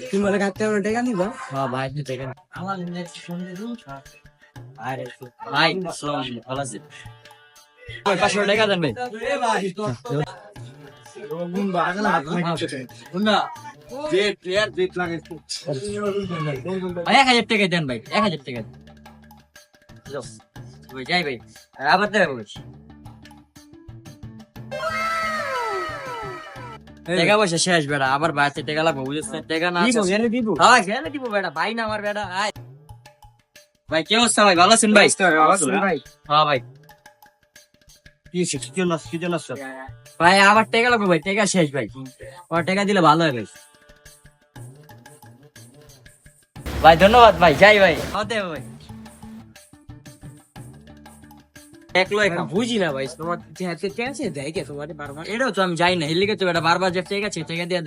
তুমি বলে কাটতে হবে টাকা নিবা? হ্যাঁ ভাই আপনি দেখেন আমার নেট শুনতে দিন আরে ভাই আসসালামু আলাইকুম ভালো আছেন ভাই 500 টাকা দেন ভাই ভাই 1000 টাকা দেন ভাই 1000 টাকা ভাই যাই ভাই আবার দেব টাকা পয়সা শেষ বেড়া আবার বাড়তে টাকা লাগবে বুঝছেন টাকা না দিব হ্যাঁ গেলে দিব বেটা ভাই না আমার বেটা আয় ভাই কি অবস্থা ভাই ভালো আছেন ভাই ভাই হ্যাঁ ভাই ভাই আবার টাকা লাগবে ভাই টাকা শেষ ভাই আর টাকা দিলে ভালো হয় ভাই ভাই ধন্যবাদ ভাই যাই ভাই হতে ভাই একলো একাম বুঝি না ভাই তোমার যে হাতে আছে দেয় কে তোমার বারবার এটাও তো আমি যাই না হিলিকে তো এটা বারবার যে টাকা আছে টাকা দিয়ে দেয়